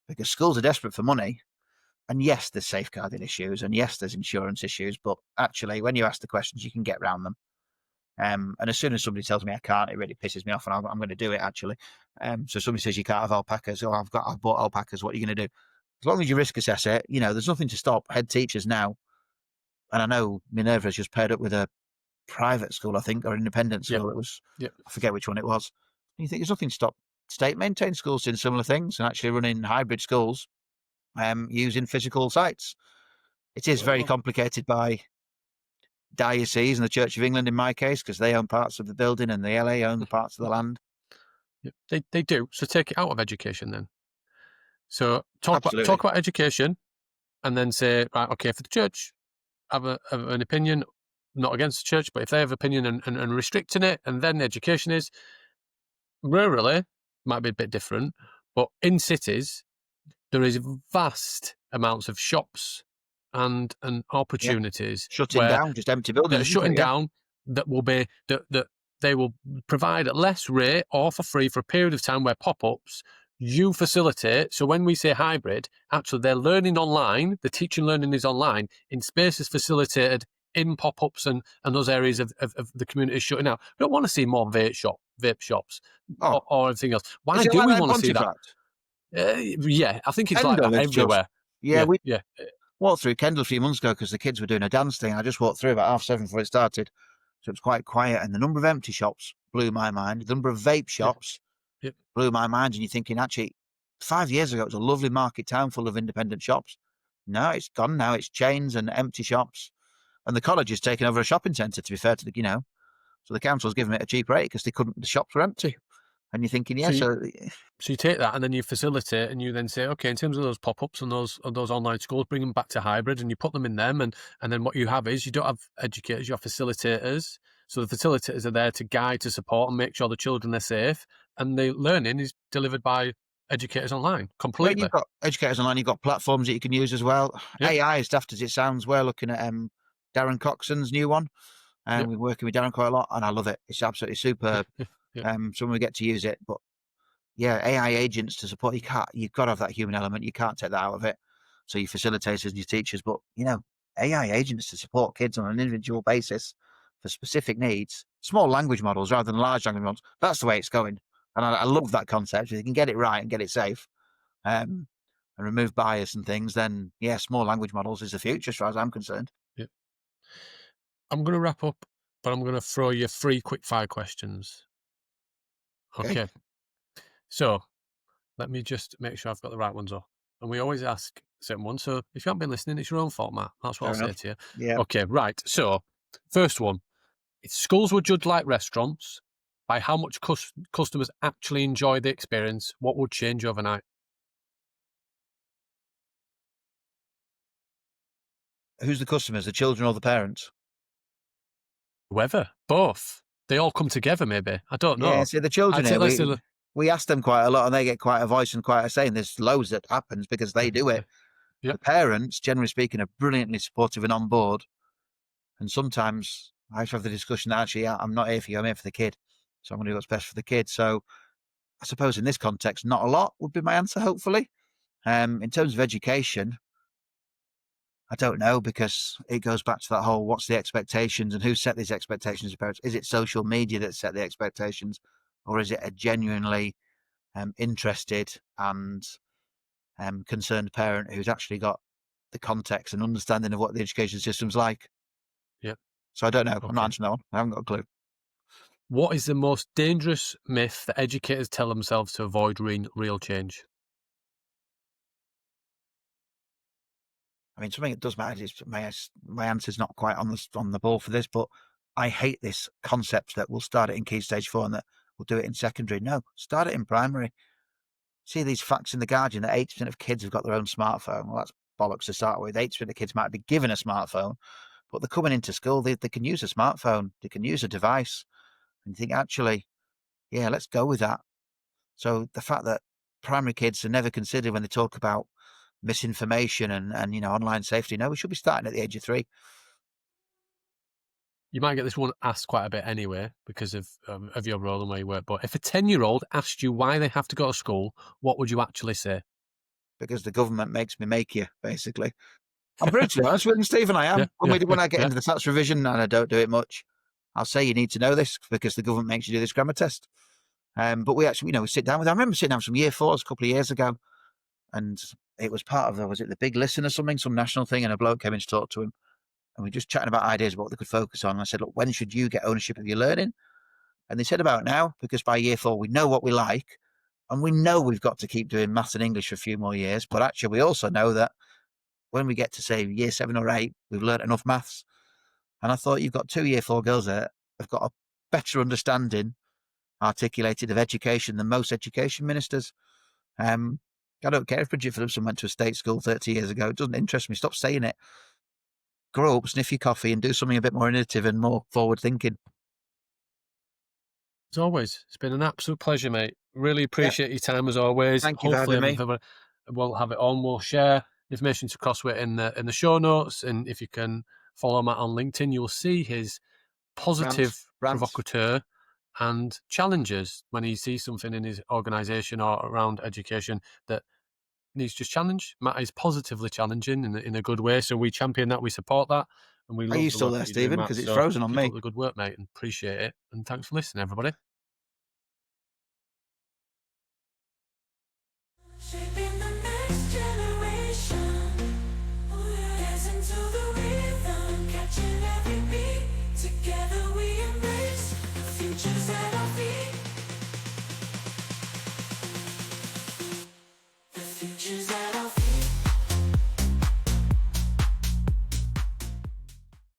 because schools are desperate for money. And yes, there's safeguarding issues, and yes, there's insurance issues, but actually, when you ask the questions, you can get around them. And as soon as somebody tells me I can't, it really pisses me off, and I'm going to do it, actually. So somebody says you can't have alpacas, or I've bought alpacas, what are you going to do? As long as you risk assess it, there's nothing to stop head teachers now. And I know Minerva's just paired up with a private school, I think, or independent school. Yep. It was, Yep. I forget which one it was. And you think there's nothing to stop state-maintained schools doing similar things and actually running hybrid schools using physical sites. It is very complicated by diocese and the Church of England in my case, because they own parts of the building and the LA own the parts of the land. Yep. They do. So take it out of education then. So talk about education, and then say, right, okay, for the church, have an opinion, not against the church, but if they have opinion and restricting it, and then education is rurally might be a bit different, but in cities there is vast amounts of shops and opportunities shutting down, just empty buildings. That are shutting down, that will be that they will provide at less rate or for free for a period of time, where pop-ups you facilitate. So when we say hybrid, actually they're learning online, the teaching learning is online in spaces facilitated in pop-ups and those areas of the community shutting out. We don't want to see more vape shops or anything else. Why do we want to see that? Yeah, I think it's Kendall, like that everywhere. We walked through Kendall a few months ago because the kids were doing a dance thing. I just walked through about 7:30 before it started. So it was quite quiet. And the number of empty shops blew my mind. The number of vape shops blew my mind. And you're thinking, actually, 5 years ago, it was a lovely market town full of independent shops. No, it's gone now. It's chains and empty shops. And the college has taken over a shopping centre, to be fair to the, so the council's given it a cheap rate because the shops were empty. And you're thinking, so you take that and then you facilitate, and you then say, okay, in terms of those pop-ups and those online schools, bring them back to hybrid, and you put them in them, and then what you have is, you don't have educators, you have facilitators. So the facilitators are there to guide, to support, and make sure the children are safe, and the learning is delivered by educators online completely. Well, you've got educators online, you've got platforms that you can use as well. Yep. AI, as daft as it sounds, we're looking at Darren Coxon's new one, and we're working with Darren quite a lot, and I love it. It's absolutely superb. So when we get to use it, but AI agents to support, you've got to have that human element. You can't take that out of it. So your facilitators and your teachers, but AI agents to support kids on an individual basis for specific needs, small language models rather than large language models. That's the way it's going. And I love that concept. If you can get it right and get it safe, and remove bias and things, then small language models is the future as far as I'm concerned. Yep. I'm going to wrap up, but I'm going to throw you 3 quick fire questions. Okay. So let me just make sure I've got the right ones up. And we always ask certain ones. So if you haven't been listening, it's your own fault, Matt. That's what I'll say to you. Yeah. Okay, right. So first one, if schools were judged like restaurants by how much customers actually enjoy the experience, what would change overnight? Who's the customers, the children or the parents? Whoever, both. They all come together, maybe. I don't know. Yeah, see, the children here, we ask them quite a lot, and they get quite a voice and quite a say, and there's loads that happens because they do it. Yep. The parents, generally speaking, are brilliantly supportive and on board. And sometimes I have the discussion that actually, I'm not here for you, I'm here for the kid. So I'm going to do what's best for the kid. So I suppose in this context, not a lot would be my answer, hopefully. In terms of education, I don't know, because it goes back to that whole, what's the expectations and who set these expectations of parents? Is it social media that set the expectations, or is it a genuinely interested and concerned parent who's actually got the context and understanding of what the education system's like? Yeah. So I don't know. Okay. I'm not answering that one. I haven't got a clue. What is the most dangerous myth that educators tell themselves to avoid real change? I mean, something that does matter is my answer's not quite on the ball for this, but I hate this concept that we'll start it in Key Stage 4 and that we'll do it in secondary. No, start it in primary. See these facts in The Guardian that 8% of kids have got their own smartphone. Well, that's bollocks to start with. 8% of kids might be given a smartphone, but they're coming into school, they can use a smartphone, they can use a device. And you think, actually, let's go with that. So the fact that primary kids are never considered when they talk about misinformation and online safety. No, we should be starting at the age of 3. You might get this one asked quite a bit anyway because of your role and where you work. But if a 10-year-old asked you why they have to go to school, what would you actually say? Because the government makes me make you, basically. I'm brutally honest with him, Stephen. I am. When I get into the stats revision, and I don't do it much, I'll say you need to know this because the government makes you do this grammar test. But we actually, we sit down with. I remember sitting down with some year 4s a couple of years ago, and it was part of was it the Big Listen or something, some national thing, and a bloke came in to talk to him, and we were just chatting about ideas about what they could focus on. And I said, look, when should you get ownership of your learning? And they said about now, because by year 4 we know what we like, and we know we've got to keep doing maths and English for a few more years. But actually, we also know that when we get to say year 7 or 8, we've learnt enough maths. And I thought you've got 2 year 4 girls there have got a better understanding articulated of education than most education ministers. I don't care if Bridget Phillipson went to a state school 30 years ago. It doesn't interest me. Stop saying it. Grow up, sniff your coffee, and do something a bit more innovative and more forward thinking. As always, it's been an absolute pleasure, mate. Really appreciate your time as always. Thank you for having me. We'll have it on. We'll share information to Crosthwaite in the show notes, and if you can follow Matt on LinkedIn, you'll see his positive Rants. provocateur and challenges when he sees something in his organisation or around education that needs just challenge. Matt is positively challenging in a good way, so we champion that, we support that, and we love Are you the still work there, that you do, Stephen? Matt. Because it's So frozen on keep me. up the good work, mate, and appreciate it. And thanks for listening, everybody.